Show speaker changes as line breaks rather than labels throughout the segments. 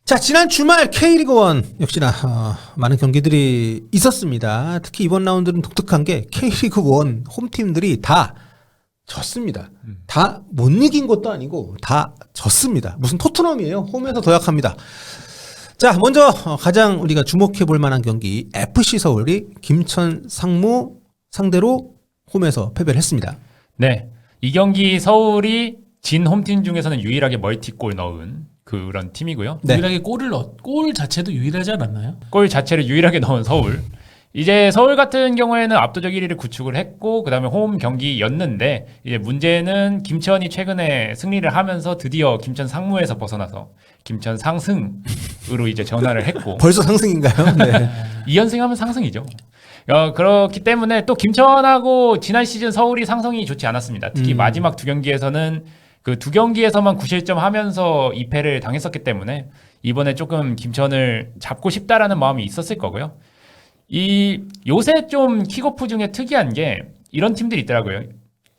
자, 지난 주말 K리그1 역시나 많은 경기들이 있었습니다. 특히 이번 라운드는 독특한 게 K리그1 홈팀들이 다 졌습니다. 다 못 이긴 것도 아니고 다 졌습니다. 무슨 토트넘이에요. 홈에서 더 약합니다. 자, 먼저 가장 우리가 주목해 볼 만한 경기, FC 서울이 김천 상무 상대로 홈에서 패배를 했습니다.
네, 이 경기 서울이 진 홈팀 중에서는 유일하게 멀티골 넣은 그런 팀이고요.
네.
유일하게 골 자체도 유일하지 않았나요?
골 자체를 유일하게 넣은 서울. 이제 서울 같은 경우에는 압도적 1위를 구축을 했고 그다음에 홈 경기였는데 이제 문제는 김천이 최근에 승리를 하면서 드디어 김천 상무에서 벗어나서 김천 상승으로 이제 전환을 했고
벌써 상승인가요? 네.
2연승하면 상승이죠. 그렇기 때문에 또 김천하고 지난 시즌 서울이 상성이 좋지 않았습니다. 특히 마지막 두 경기에서는 그 두 경기에서만 9실점 하면서 2패를 당했었기 때문에 이번에 조금 김천을 잡고 싶다라는 마음이 있었을 거고요. 요새 좀 킥오프 중에 특이한 게 이런 팀들이 있더라고요.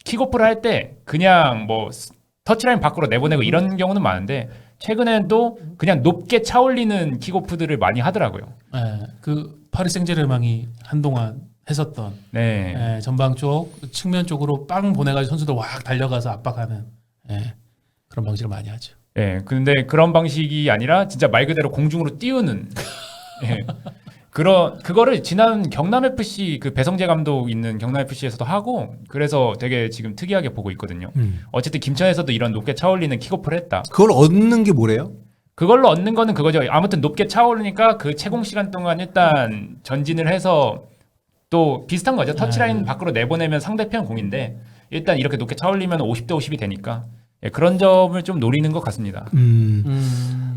킥오프를 할 때 그냥 뭐 터치라인 밖으로 내보내고 이런 경우는 많은데 최근에는 또 그냥 높게 차올리는 킥오프들을 많이 하더라고요.
네, 그 파리 생제르맹이 한동안 했었던
네.
전방 쪽 측면 쪽으로 빵 보내가지고 선수들 확 달려가서 압박하는 그런 방식을 많이 하죠.
예, 근데 그런 방식이 아니라 진짜 말 그대로 공중으로 띄우는 그거를 지난 경남FC 그 배성재 감독 있는 경남FC에서도 하고 그래서 되게 지금 특이하게 보고 있거든요. 어쨌든 김천에서도 이런 높게 차올리는 킥오프를 했다.
그걸 얻는 게 뭐래요?
그걸로 얻는 거는 그거죠. 아무튼 높게 차오르니까 그 채공 시간 동안 일단 전진을 해서 또 비슷한 거죠. 터치라인 밖으로 내보내면 상대편 공인데 일단 이렇게 높게 차올리면 50대 50이 되니까 그런 점을 좀 노리는 것 같습니다.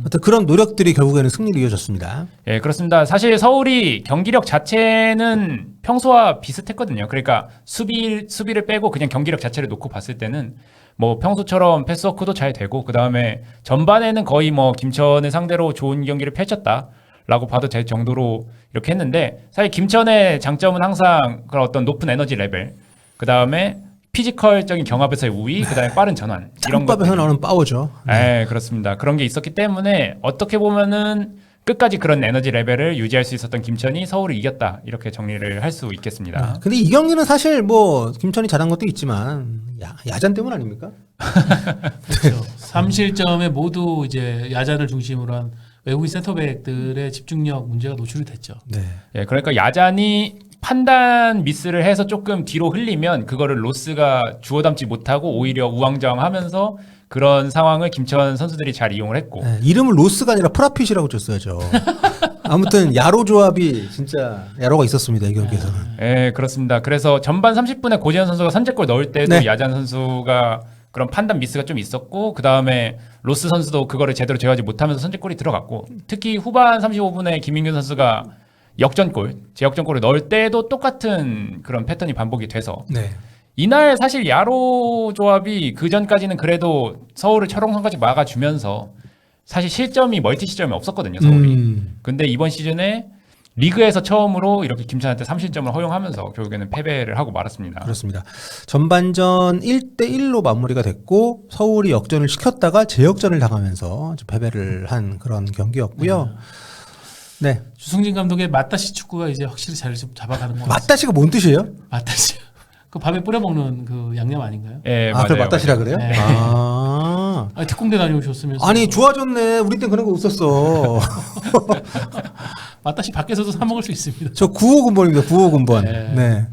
어떤 그런 노력들이 결국에는 승리로 이어졌습니다.
예, 그렇습니다. 사실 서울이 경기력 자체는 평소와 비슷했거든요. 그러니까 수비를 빼고 그냥 경기력 자체를 놓고 봤을 때는 뭐 평소처럼 패스워크도 잘 되고 그 다음에 전반에는 거의 뭐 김천을 상대로 좋은 경기를 펼쳤다라고 봐도 될 정도로 이렇게 했는데 사실 김천의 장점은 항상 그런 어떤 높은 에너지 레벨 그 다음에 피지컬적인 경합에서의 우위, 그다음에 빠른 전환 이런
짬밥에서
것들.
나오는 파워죠.
네, 그렇습니다. 그런 게 있었기 때문에 어떻게 보면은 끝까지 그런 에너지 레벨을 유지할 수 있었던 김천이 서울을 이겼다 이렇게 정리를 할 수 있겠습니다.
근데 이 경기는 사실 뭐 김천이 잘한 것도 있지만 야잔 때문 아닙니까?
그렇죠. 3실점에 모두 이제 야잔을 중심으로 한 외국인 센터백들의 집중력 문제가 노출이 됐죠.
네.
예, 그러니까 야잔이 판단 미스를 해서 조금 뒤로 흘리면 그거를 로스가 주워 담지 못하고 오히려 우왕좌왕하면서 그런 상황을 김천 선수들이 잘 이용을 했고
네, 이름을 로스가 아니라 프라핏이라고 줬어야죠. 아무튼 야로 조합이 진짜 야로가 있었습니다. 이 경기에서는.
예, 그렇습니다. 그래서 전반 30분에 고재현 선수가 선제골 넣을 때도
네.
야잔 선수가 그런 판단 미스가 좀 있었고 그 다음에 로스 선수도 그거를 제대로 제어하지 못하면서 선제골이 들어갔고 특히 후반 35분에 김민균 선수가 제역전골을 넣을 때도 똑같은 그런 패턴이 반복이 돼서
네.
이날 사실 야로 조합이 그 전까지는 그래도 서울을 철옹성까지 막아주면서 사실 멀티 시점이 없었거든요, 서울이. 근데 이번 시즌에 리그에서 처음으로 이렇게 김천한테 3실점을 허용하면서 결국에는 패배를 하고 말았습니다.
그렇습니다. 전반전 1대1로 마무리가 됐고 서울이 역전을 시켰다가 재역전을 당하면서 좀 패배를 한 그런 경기였고요. 네.
주승진 감독의 맞다시 축구가 이제 확실히 자리를 좀 잡아가는 것 같습니다.
맞다시가 뭔 뜻이에요?
맞다시. 그 밥에 뿌려 먹는 그 양념 아닌가요?
예,
아, 그걸
맞아요.
맞다시라 그래요?
네.
아.
아니, 특공대 다녀오셨으면서.
아니, 좋아졌네. 우리 땐 그런 거 없었어.
맞다시 밖에서도 사 먹을 수 있습니다.
저 9호 군번입니다. 9호 군번.
네.
네.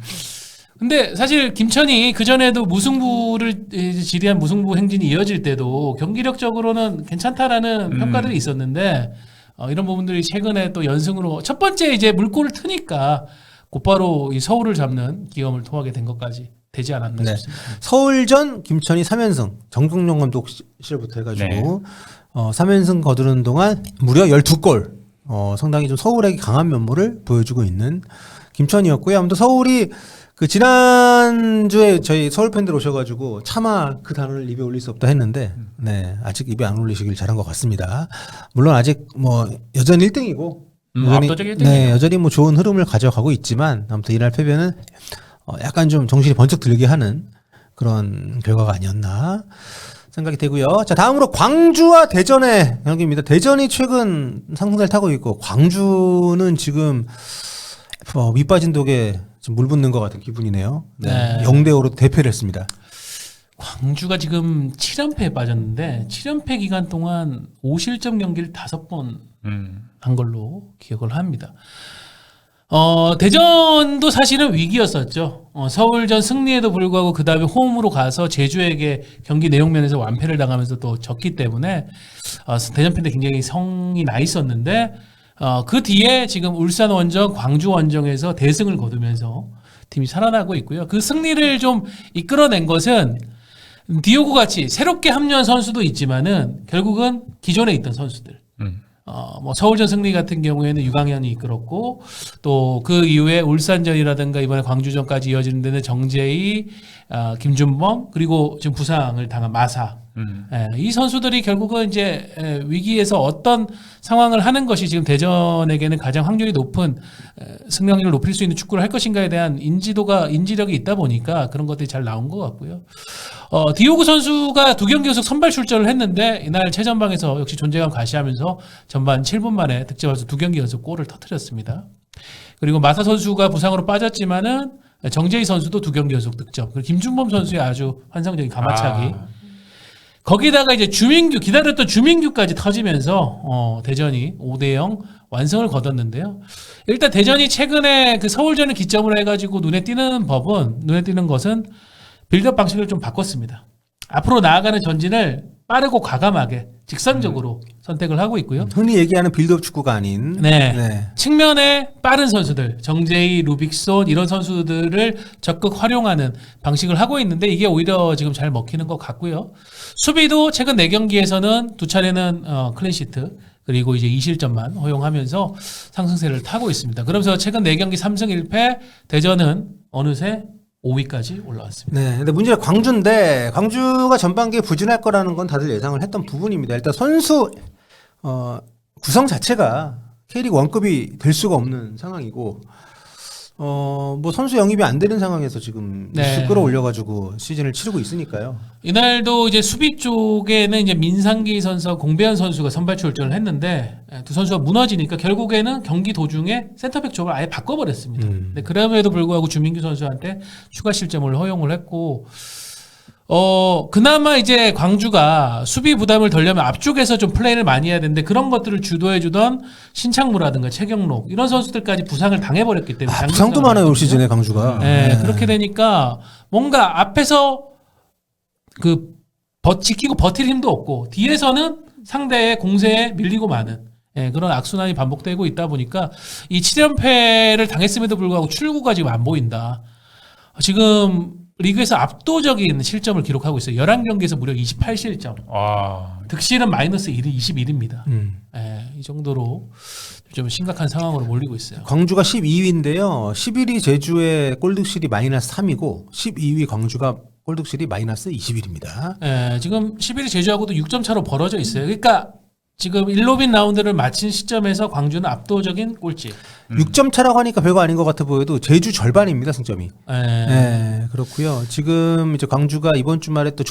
근데 사실 김천이 그전에도 무승부를 지리한 무승부 행진이 이어질 때도 경기력적으로는 괜찮다라는 평가들이 있었는데 이런 부분들이 최근에 또 연승으로 첫 번째 이제 물꼬를 트니까 곧바로 이 서울을 잡는 기염을 토하게 된 것까지 되지 않았나
네.
싶습니다.
서울전 김천이 3연승. 정종용 감독 시절부터 해가지고 3연승 거두는 동안 무려 12골. 상당히 좀 서울에게 강한 면모를 보여주고 있는 김천이었고요. 아무튼 서울이 그 지난주에 저희 서울 팬들 오셔가지고 차마 그 단어를 입에 올릴 수 없다 했는데 네 아직 입에 안 올리시길 잘한 것 같습니다. 물론 아직 뭐 여전히 1등이고
압도적 1등이에요.
네, 여전히 뭐 좋은 흐름을 가져가고 있지만 아무튼 이날 패배는 약간 좀 정신이 번쩍 들게 하는 그런 결과가 아니었나. 생각이 되고요. 자, 다음으로 광주와 대전의 경기입니다. 대전이 최근 상승세를 타고 있고 광주는 지금 밑빠진 독에 좀 물 붓는 것 같은 기분이네요. 네.
네.
0대5로 대패를 했습니다.
광주가 지금 7연패에 빠졌는데 7연패 기간 동안 5실점 경기를 5번 한 걸로 기억을 합니다. 대전도 사실은 위기였었죠. 서울전 승리에도 불구하고 그 다음에 홈으로 가서 제주에게 경기 내용 면에서 완패를 당하면서 또 졌기 때문에 대전 팬들 굉장히 성이 나 있었는데 그 뒤에 지금 울산 원정, 광주 원정에서 대승을 거두면서 팀이 살아나고 있고요. 그 승리를 좀 이끌어낸 것은 디오고 같이 새롭게 합류한 선수도 있지만은 결국은 기존에 있던 선수들. 뭐 서울전 승리 같은 경우에는 유강현이 이끌었고 또 그 이후에 울산전이라든가 이번에 광주전까지 이어지는 데는 정재희, 김준범 그리고 지금 부상을 당한 마사 이 선수들이 결국은 이제 위기에서 어떤 상황을 하는 것이 지금 대전에게는 가장 확률이 높은 승리확률을 높일 수 있는 축구를 할 것인가에 대한 인지력이 있다 보니까 그런 것들이 잘 나온 것 같고요. 디오고 선수가 2경기 연속 선발 출전을 했는데 이날 최전방에서 역시 존재감 과시하면서 전반 7분 만에 득점해서 2경기 연속 골을 터뜨렸습니다. 그리고 마사 선수가 부상으로 빠졌지만은 정재희 선수도 2경기 연속 득점. 그리고 김준범 선수의 아주 환상적인 가마차기. 거기다가 이제 기다렸던 주민규까지 터지면서 대전이 5대0 완성을 거뒀는데요. 일단 대전이 최근에 그 서울전을 기점으로 해가지고 눈에 띄는 것은 빌드업 방식을 좀 바꿨습니다. 앞으로 나아가는 전진을 빠르고 과감하게 직선적으로 선택을 하고 있고요.
흔히 얘기하는 빌드업 축구가 아닌
네. 측면에 빠른 선수들, 정재희, 루빅손 이런 선수들을 적극 활용하는 방식을 하고 있는데 이게 오히려 지금 잘 먹히는 것 같고요. 수비도 최근 4경기에서는 2차례는 클린시트 그리고 이제 2실점만 허용하면서 상승세를 타고 있습니다. 그러면서 최근 4경기 3승 1패 대전은 어느새 5위까지 올라왔습니다.
네, 근데 문제가 광주인데 광주가 전반기에 부진할 거라는 건 다들 예상을 했던 부분입니다. 일단 선수 구성 자체가 K리그 1급이 될 수가 없는 상황이고 뭐 선수 영입이 안 되는 상황에서 지금 뉴스 끌어올려가지고 시즌을 치르고 있으니까요.
이날도 이제 수비 쪽에는 이제 민상기 선수와 공배현 선수가 선발 출전을 했는데 두 선수가 무너지니까 결국에는 경기 도중에 센터백 조합을 아예 바꿔버렸습니다. 근데 그럼에도 불구하고 주민규 선수한테 추가 실점을 허용을 했고 그나마 이제 광주가 수비 부담을 덜려면 앞쪽에서 좀 플레이를 많이 해야 되는데 그런 것들을 주도해주던 신창무라든가 최경록 이런 선수들까지 부상을 당해버렸기 때문에
부상도 많아요 올 시즌에 광주가.
네, 그렇게 되니까 뭔가 앞에서 지키고 버틸 힘도 없고 뒤에서는 상대의 공세에 밀리고 마는 그런 악순환이 반복되고 있다 보니까 이 7연패를 당했음에도 불구하고 출구가 지금 안 보인다. 지금 리그에서 압도적인 실점을 기록하고 있어요. 11경기에서 무려 28실점. 득실은 마이너스 21입니다. 이 정도로 좀 심각한 상황으로 몰리고 있어요.
광주가 12위인데요. 11위 제주의 골득실이 마이너스 3이고 12위 광주가 골득실이 마이너스 21입니다.
지금 11위 제주하고도 6점 차로 벌어져 있어요. 그러니까 지금 1로빈 라운드를 마친 시점에서 광주는 압도적인 꼴찌.
6점 차라고 하니까 별거 아닌 것 같아 보여도 제주 절반입니다 승점이. 네, 그렇고요. 지금 이제 광주가 이번 주말에 또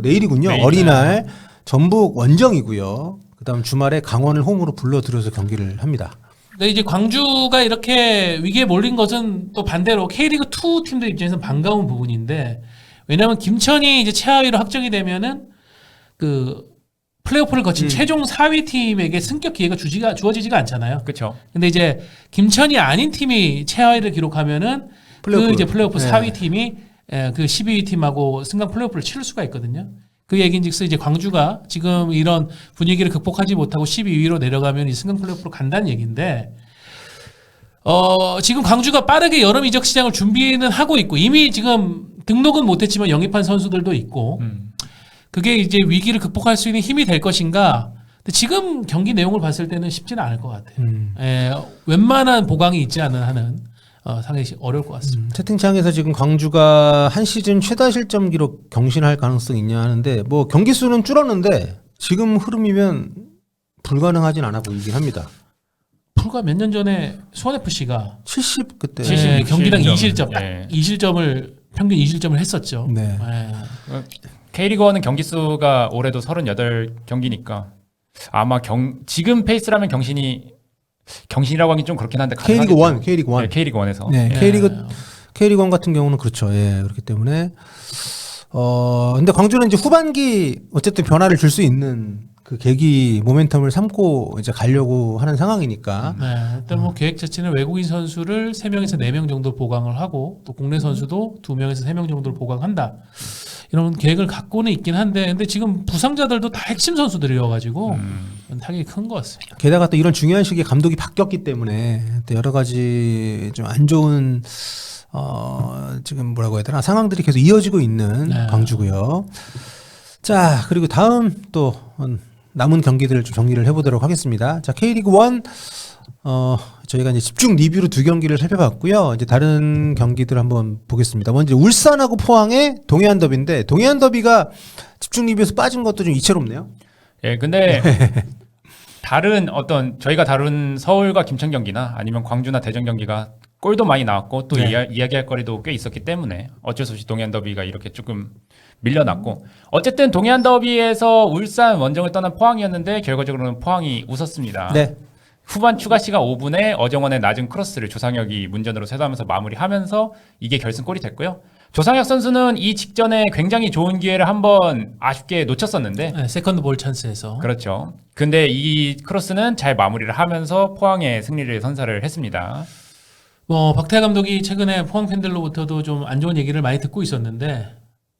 내일이군요.
내일.
어린이날 전북 원정이고요. 그다음 주말에 강원을 홈으로 불러들여서 경기를 합니다.
근데 이제 광주가 이렇게 위기에 몰린 것은 또 반대로 K리그 2 팀들 입장에서 반가운 부분인데 왜냐하면 김천이 이제 최하위로 확정이 되면은 플레이오프를 거친 최종 4위 팀에게 승격 기회가 주어지지가 않잖아요.
그렇죠.
근데 이제 김천이 아닌 팀이 최하위를 기록하면은 이제 플레이오프 4위 팀이 그 12위 팀하고 승강 플레이오프를 치를 수가 있거든요. 그 얘기인즉슨 이제 광주가 지금 이런 분위기를 극복하지 못하고 12위로 내려가면 이 승강 플레이오프로 간다는 얘기인데 지금 광주가 빠르게 여름 이적 시장을 준비는 하고 있고 이미 지금 등록은 못했지만 영입한 선수들도 있고 그게 이제 위기를 극복할 수 있는 힘이 될 것인가? 근데 지금 경기 내용을 봤을 때는 쉽지는 않을 것 같아요. 웬만한 보강이 있지 않은 한은 상당히 어려울 것 같습니다.
채팅창에서 지금 광주가 한 시즌 최다 실점 기록 경신할 가능성이 있냐 하는데 뭐 경기 수는 줄었는데 지금 흐름이면 불가능하진 않아 보이긴 합니다.
불과 몇 년 전에 수원FC가
70 그때.
경기당 2실점,
네.
2실점을 평균 2실점을 했었죠.
네.
K리그1은 경기 수가 올해도 38경기니까 아마 지금 페이스라면 경신이라고 하긴 좀 그렇긴 한데
K리그1.
네, K리그1에서.
네,
예.
K리그1 같은 경우는 그렇죠. 예, 그렇기 때문에 근데 광주는 이제 후반기 어쨌든 변화를 줄 수 있는 그 계기 모멘텀을 삼고 이제 가려고 하는 상황이니까.
네, 일단 뭐 계획 자체는 외국인 선수를 3명에서 4명 정도 보강을 하고 또 국내 선수도 2명에서 3명 정도를 보강한다. 이런 계획을 갖고는 있긴 한데 근데 지금 부상자들도 다 핵심 선수들이어가지고 타격이 큰 것 같습니다.
게다가 또 이런 중요한 시기에 감독이 바뀌었기 때문에 또 여러 가지 좀 안 좋은 지금 뭐라고 해야 되나 상황들이 계속 이어지고 있는
네.
광주고요. 자, 그리고 다음 또 남은 경기들을 좀 정리를 해보도록 하겠습니다. 자, K리그1 저희가 이제 집중 리뷰로 2경기를 살펴봤고요. 이제 다른 경기들 한번 보겠습니다. 먼저 울산하고 포항의 동해안 더비인데 동해안 더비가 집중 리뷰에서 빠진 것도 좀 이채롭네요.
예, 근데 다른 저희가 다룬 서울과 김천 경기나 아니면 광주나 대전 경기가 골도 많이 나왔고 또
네.
이야기할 거리도 꽤 있었기 때문에 어쩔 수 없이 동해안 더비가 이렇게 조금 밀려났고 어쨌든 동해안 더비에서 울산 원정을 떠난 포항이었는데 결과적으로는 포항이 웃었습니다.
네.
후반 추가 시간 5분에 어정원의 낮은 크로스를 조상혁이 문전으로 세도하면서 마무리하면서 이게 결승골이 됐고요. 조상혁 선수는 이 직전에 굉장히 좋은 기회를 한번 아쉽게 놓쳤었는데
네, 세컨드 볼 찬스에서
그렇죠. 근데 이 크로스는 잘 마무리를 하면서 포항의 승리를 선사를 했습니다.
박태하 감독이 최근에 포항 팬들로부터도 좀 안 좋은 얘기를 많이 듣고 있었는데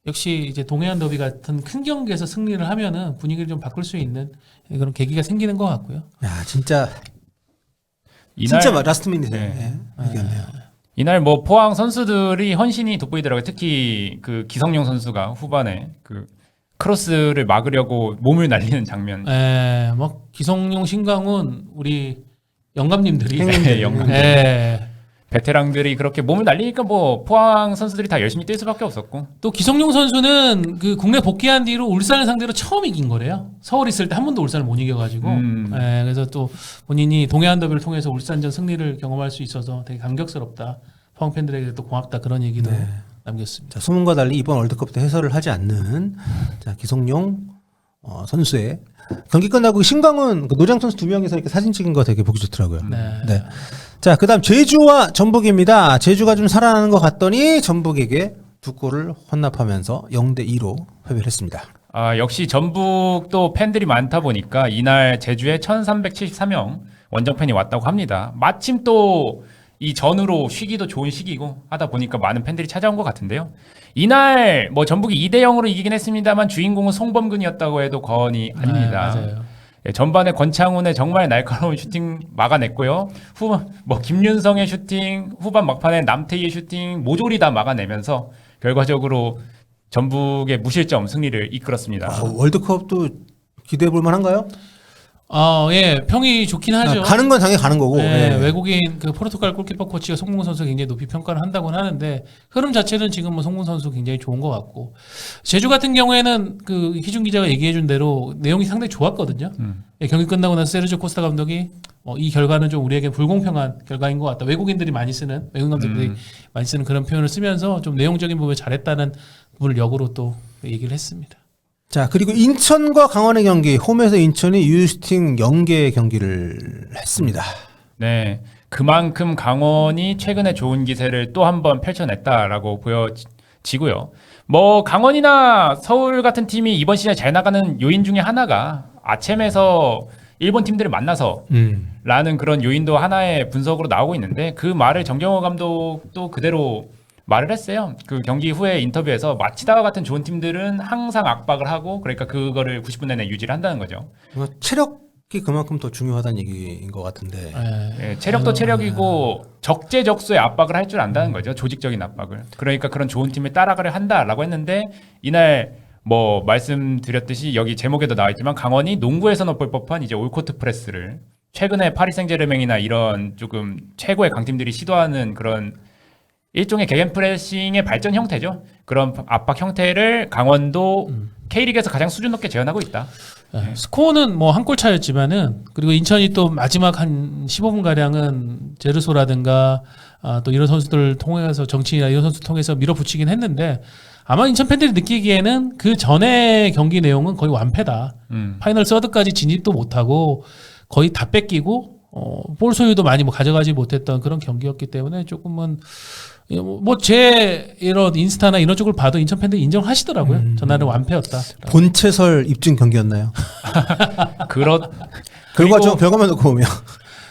역시 이제 동해안 더비 같은 큰 경기에서 승리를 하면은 분위기를 좀 바꿀 수 있는 그런 계기가 생기는 것 같고요.
야, 진짜
이날
라스트 미닛에
네.
이겼네요.
이날 뭐 포항 선수들이 헌신이 돋보이더라고요. 특히 그 기성용 선수가 후반에 그 크로스를 막으려고 몸을 날리는 장면.
뭐 기성용, 신강훈 우리 영감님들이
네, 영감님.
예.
베테랑들이 그렇게 몸을 날리니까 뭐 포항 선수들이 다 열심히 뛸 수밖에 없었고.
또 기성용 선수는 그 국내 복귀한 뒤로 울산을 상대로 처음 이긴 거래요. 서울 있을 때 한 번도 울산을 못 이겨가지고. 그래서 또 본인이 동해안 더비를 통해서 울산전 승리를 경험할 수 있어서 되게 감격스럽다. 포항 팬들에게 또 고맙다 그런 얘기도 남겼습니다.
자, 소문과 달리 이번 월드컵 때 해설을 하지 않는 자, 기성용 선수의 경기 끝나고 신광훈 그 노장 선수 2명이서 이렇게 사진 찍은 거 되게 보기 좋더라고요.
네.
자, 그다음 제주와 전북입니다. 제주가 좀 살아나는 것 같더니 전북에게 2골을 헌납하면서 0대2로 패배를 했습니다.
역시 전북도 팬들이 많다 보니까 이날 제주에 1373명 원정팬이 왔다고 합니다. 마침 또 이 전후로 쉬기도 좋은 시기고 하다 보니까 많은 팬들이 찾아온 것 같은데요. 이날 뭐 전북이 2대0으로 이기긴 했습니다만 주인공은 송범근이었다고 해도 과언이 아닙니다.
네, 맞아요.
예, 전반에 권창훈의 정말 날카로운 슈팅 막아냈고요. 후반 뭐 김윤성의 슈팅, 후반 막판에 남태희의 슈팅 모조리 다 막아내면서 결과적으로 전북의 무실점 승리를 이끌었습니다.
월드컵도 기대해 볼 만한가요?
예, 평이 좋긴 하죠.
가는 건 당연히 가는 거고.
네,
예.
외국인 그 포르투갈 골키퍼 코치가 송문 선수 굉장히 높이 평가를 한다고는 하는데 흐름 자체는 지금 뭐 송문 선수 굉장히 좋은 것 같고 제주 같은 경우에는 그 희준 기자가 얘기해준 대로 내용이 상당히 좋았거든요. 예, 경기 끝나고 나서 세르지오 코스타 감독이 이 결과는 좀 우리에게 불공평한 결과인 것 같다. 외국인 감독들이 많이 쓰는 그런 표현을 쓰면서 좀 내용적인 부분에 잘했다는 부분을 역으로 또 얘기를 했습니다.
자, 그리고 인천과 강원의 경기, 홈에서 인천이 유스팅 연계 경기를 했습니다.
네, 그만큼 강원이 최근에 좋은 기세를 또 한 번 펼쳐냈다라고 보여지고요. 뭐 강원이나 서울 같은 팀이 이번 시즌에 잘 나가는 요인 중에 하나가 아챔에서 일본 팀들을 만나서 라는 그런 요인도 하나의 분석으로 나오고 있는데 그 말을 정경호 감독도 그대로 말을 했어요. 그 경기 후에 인터뷰에서 마치다와 같은 좋은 팀들은 항상 압박을 하고 그러니까 그거를 90분 내내 유지를 한다는 거죠.
체력이 그만큼 더 중요하다는 얘기인 것 같은데.
네, 체력도 체력이고 적재적소의 압박을 할 줄 안다는 거죠. 조직적인 압박을. 그러니까 그런 좋은 팀을 따라가려 한다라고 했는데 이날 뭐 말씀드렸듯이 여기 제목에도 나와 있지만 강원이 농구에서는 볼 법한 이제 올코트 프레스를 최근에 파리 생제르맹이나 이런 조금 최고의 강팀들이 시도하는 그런 일종의 개겐 프레싱의 발전 형태죠. 그런 압박 형태를 강원도 K리그에서 가장 수준 높게 재현하고 있다.
네. 스코어는 뭐 한 골 차였지만은 그리고 인천이 또 마지막 한 15분 가량은 제르소라든가 또 이런 선수들 통해서 정치나 이런 선수 통해서 밀어붙이긴 했는데 아마 인천 팬들이 느끼기에는 그 전에 경기 내용은 거의 완패다. 파이널 서드까지 진입도 못하고 거의 다 뺏기고 볼 소유도 많이 뭐 가져가지 못했던 그런 경기였기 때문에 조금은 뭐 제 이런 인스타나 이런 쪽을 봐도 인천 팬들이 인정하시더라고요. 전날은 완패였다.
본체설 입증 경기였나요? 결과만 놓고 보면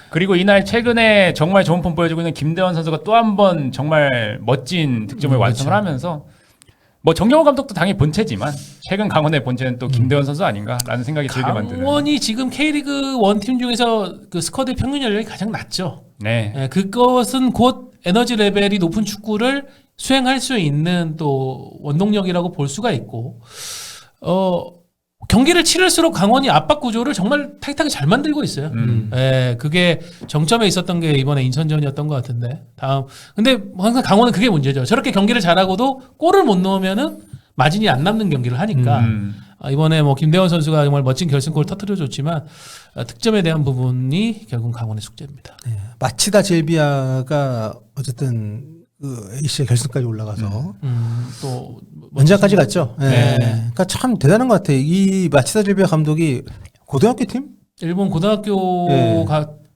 그리고 이날 최근에 정말 좋은 폼 보여주고 있는 김대원 선수가 또 한 번 정말 멋진 득점을 완성을 하면서 뭐 정경호 감독도 당연히 본체지만 최근 강원의 본체는 또 김대원 선수 아닌가라는 생각이 들게 만드는.
강원이 지금 K리그 1팀 중에서 그 스쿼드 평균 연령이 가장 낮죠.
네.
네, 그것은 곧 에너지 레벨이 높은 축구를 수행할 수 있는 또 원동력이라고 볼 수가 있고, 경기를 치를수록 강원이 압박 구조를 정말 타이트하게 잘 만들고 있어요. 그게 정점에 있었던 게 이번에 인천전이었던 것 같은데. 근데 항상 강원은 그게 문제죠. 저렇게 경기를 잘하고도 골을 못 넣으면은 마진이 안 남는 경기를 하니까. 이번에 뭐 김대원 선수가 정말 멋진 결승골을 터뜨려줬지만 득점에 대한 부분이 결국 강원의 숙제입니다.
네. 마치다 젤비아가 어쨌든 그 ACL 결승까지 올라가서
또
원자까지 갔죠. 네.
네.
그러니까 참 대단한 것 같아요. 이 마치다 젤비아 감독이 고등학교 팀?
일본 고등학교
네.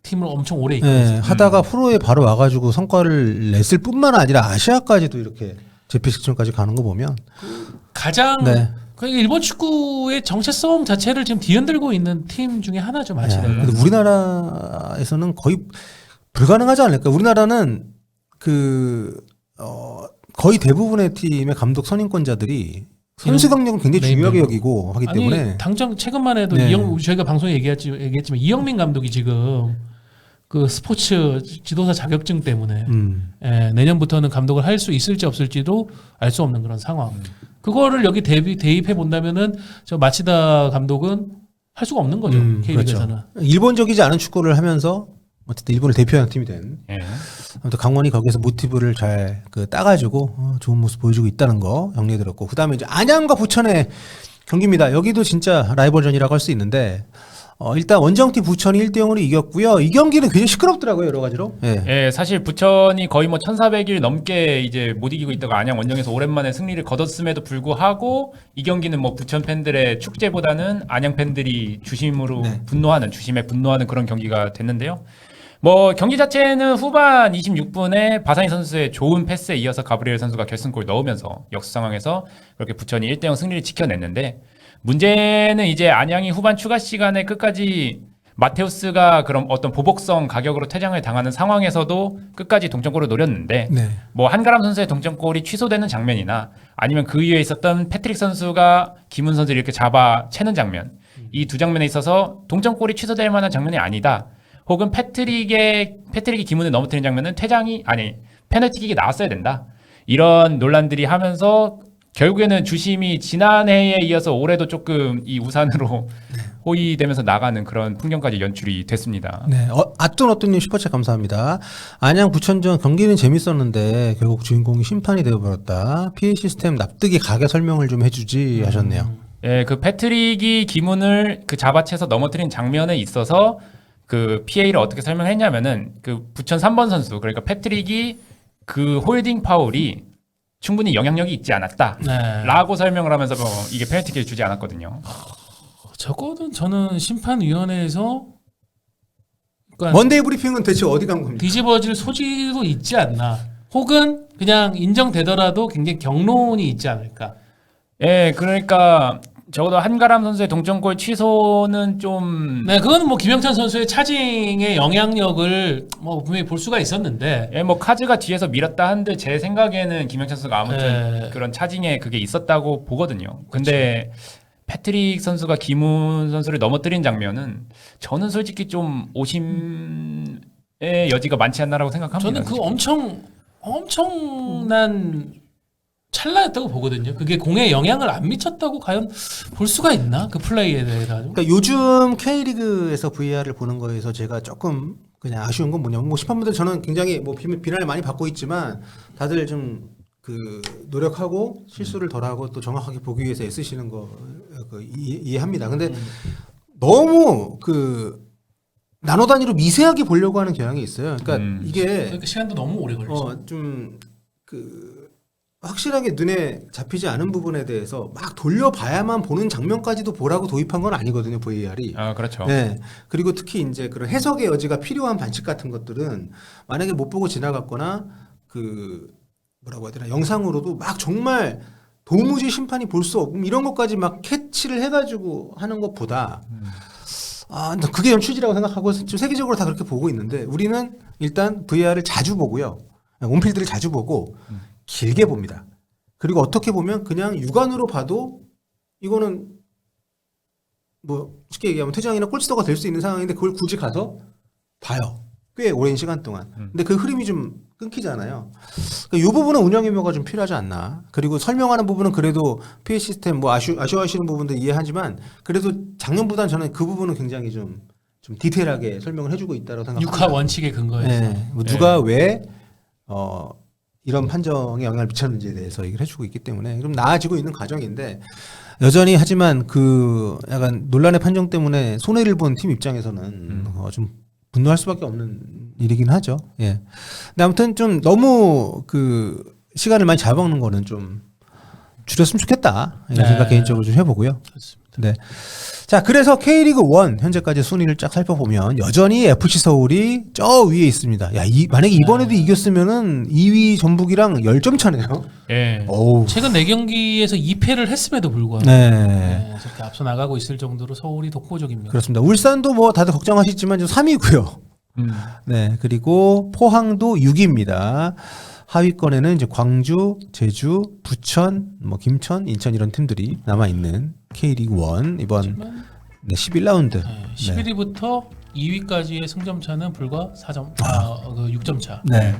팀을 엄청 오래
네.
이끌었어요.
하다가 프로에 바로 와가지고 성과를 냈을 뿐만 아니라 아시아까지도 이렇게 재패식전까지 가는 거 보면
가장
네.
그러니까 일본 축구의 정체성 자체를 지금 뒤흔들고 있는 팀 중에 하나죠, 마치다가.
근데 우리나라에서는 거의 불가능하지 않을까? 우리나라는 거의 대부분의 팀의 감독 선임권자들이 선수 경력은 굉장히 중요하게 여기고 하기 때문에
당장 최근만 해도
네.
저희가 방송에 얘기했지만 이영민 감독이 지금 그 스포츠 지도사 자격증 때문에 내년부터는 감독을 할 수 있을지 없을지도 알 수 없는 그런 상황. 그거를 여기 대입해 본다면은 저 마치다 감독은 할 수가 없는 거죠. K리그에서는.
그렇죠. 일본적이지 않은 축구를 하면서 어쨌든 일본을 대표하는 팀이 된.
예.
아무튼 강원이 거기서 모티브를 잘 따가지고 좋은 모습 보여주고 있다는 거 정리해 들었고, 그 다음에 이제 안양과 부천의 경기입니다. 여기도 진짜 라이벌전이라고 할 수 있는데 일단 원정팀 부천이 1대0으로 이겼고요. 이 경기는 굉장히 시끄럽더라고요, 여러 가지로. 예.
예, 사실 부천이 거의 뭐 1400일 넘게 이제 못 이기고 있다가 안양 원정에서 오랜만에 승리를 거뒀음에도 불구하고 이 경기는 뭐 부천 팬들의 축제보다는 안양 팬들이 주심에 분노하는 그런 경기가 됐는데요. 뭐 경기 자체는 후반 26분에 바사니 선수의 좋은 패스에 이어서 가브리엘 선수가 결승골 넣으면서 역수 상황에서 그렇게 부천이 1대0 승리를 지켜냈는데, 문제는 이제 안양이 후반 추가 시간에 끝까지 마테우스가 그런 어떤 보복성 가격으로 퇴장을 당하는 상황에서도 끝까지 동점골을 노렸는데,
네.
뭐 한가람 선수의 동점골이 취소되는 장면이나 아니면 그 이후에 있었던 패트릭 선수가 김훈 선수를 이렇게 잡아 채는 장면, 이 두 장면에 있어서 동점골이 취소될 만한 장면이 아니다, 혹은 패트릭이 김훈을 넘어뜨리는 장면은 페널티킥이 나왔어야 된다, 이런 논란들이 하면서 결국에는 주심이 지난해에 이어서 올해도 조금 이 우산으로 호위되면서 나가는 그런 풍경까지 연출이 됐습니다.
네. 어떤 슈퍼챗 감사합니다. 안양 부천전 경기는 재밌었는데 결국 주인공이 심판이 되어버렸다. PA 시스템 납득이 가게 설명을 좀 해주지 하셨네요.
예, 그 패트릭이 김훈을 그 잡아채서 넘어뜨린 장면에 있어서 그 PA를 어떻게 설명했냐면은 그 부천 3번 선수, 그러니까 패트릭이 그 홀딩 파울이 충분히 영향력이 있지 않았다 라고 설명을 하면서 이게 페널티킥을 주지 않았거든요.
저거는 저는 심판위원회에서 그러니까
먼데이 브리핑은 대체 어디 간 겁니까?
뒤집어질 소지도 있지 않나, 혹은 그냥 인정되더라도 굉장히 경론이 있지 않을까.
예, 그러니까 적어도 한가람 선수의 동점골 취소는 좀,
네, 그거는 뭐 김영찬 선수의 차징의 영향력을 뭐 분명히 볼 수가 있었는데,
예, 뭐 카즈가 뒤에서 밀었다 한들 제 생각에는 김영찬 선수가 아무튼
네.
그런 차징에 그게 있었다고 보거든요. 근데 패트릭 선수가 김훈 선수를 넘어뜨린 장면은 저는 솔직히 좀 오심의 여지가 많지 않나라고 생각합니다.
저는 그 엄청난 찰나였다고 보거든요. 그게 공에 영향을 안 미쳤다고 과연 볼 수가 있나? 그 플레이에 대해서.
그러니까 요즘 K리그에서 VR을 보는 거에서 제가 조금 그냥 아쉬운 건 뭐냐면, 뭐 심판분들 저는 굉장히 뭐 비난을 많이 받고 있지만 다들 좀 노력하고 실수를 덜하고 또 정확하게 보기 위해서 애쓰시는 거 이해합니다. 근데 너무 나노 단위로 미세하게 보려고 하는 경향이 있어요. 그러니까 이게
그러니까 시간도 너무 오래 걸리죠.
확실하게 눈에 잡히지 않은 부분에 대해서 막 돌려봐야만 보는 장면까지도 보라고 도입한 건 아니거든요, VAR이.
아, 그렇죠.
네. 그리고 특히 이제 그런 해석의 여지가 필요한 반칙 같은 것들은 만약에 못 보고 지나갔거나 그 뭐라고 해야 되나 영상으로도 막 정말 도무지 심판이 볼 수 없고 이런 것까지 막 캐치를 해가지고 하는 것보다 그게 연출이라고 생각하고 지금 세계적으로 다 그렇게 보고 있는데 우리는 일단 VAR을 자주 보고요. 온필드를 자주 보고 길게 봅니다. 그리고 어떻게 보면 그냥 육안으로 봐도 이거는 뭐 쉽게 얘기하면 퇴장이나 골스터가 될 수 있는 상황인데 그걸 굳이 가서 봐요. 꽤 오랜 시간 동안. 근데 그 흐름이 좀 끊기잖아요. 그러니까 이 부분은 운영 유머가 좀 필요하지 않나. 그리고 설명하는 부분은 그래도 PA 시스템 뭐 아쉬워하시는 부분도 이해하지만 그래도 작년보다는 저는 그 부분은 굉장히 좀 디테일하게 설명을 해주고 있다고 생각합니다.
6화 원칙에 근거해서.
네. 뭐 누가 왜 이런 판정에 영향을 미쳤는지에 대해서 얘기를 해주고 있기 때문에 좀 나아지고 있는 과정인데 여전히 하지만 그 약간 논란의 판정 때문에 손해를 본 팀 입장에서는 좀 분노할 수밖에 없는 일이긴 하죠. 예. 근데 아무튼 좀 너무 그 시간을 많이 잡아먹는 거는 좀 줄였으면 좋겠다 이런
네.
생각 개인적으로 좀 해보고요.
그렇습니다.
네. 자, 그래서 K리그 1 현재까지 순위를 쫙 살펴보면 여전히 FC 서울이 저 위에 있습니다. 야, 만약에 이번에도 이겼으면은 2위 전북이랑 10점 차네요.
예.
어우.
최근 4경기에서 2패를 했음에도 불구하고
네.
네, 저렇게 앞서 나가고 있을 정도로 서울이 독보적입니다.
그렇습니다. 울산도 뭐 다들 걱정하시지만 지금 3위고요. 네. 그리고 포항도 6위입니다. 하위권에는 이제 광주, 제주, 부천, 뭐 김천, 인천 이런 팀들이 남아 있는 K리그 1 이번 11라운드.
네, 11위부터 2위까지의 승점 차는 불과 4점, 6점 차.
네.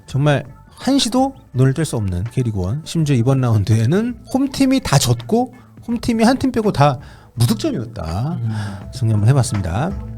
정말 한시도 눈을 뗄 수 없는 K리그 1. 심지어 이번 라운드에는 홈팀이 다 졌고 홈팀이 한 팀 빼고 다 무득점이었다. 정리 한번 해봤습니다.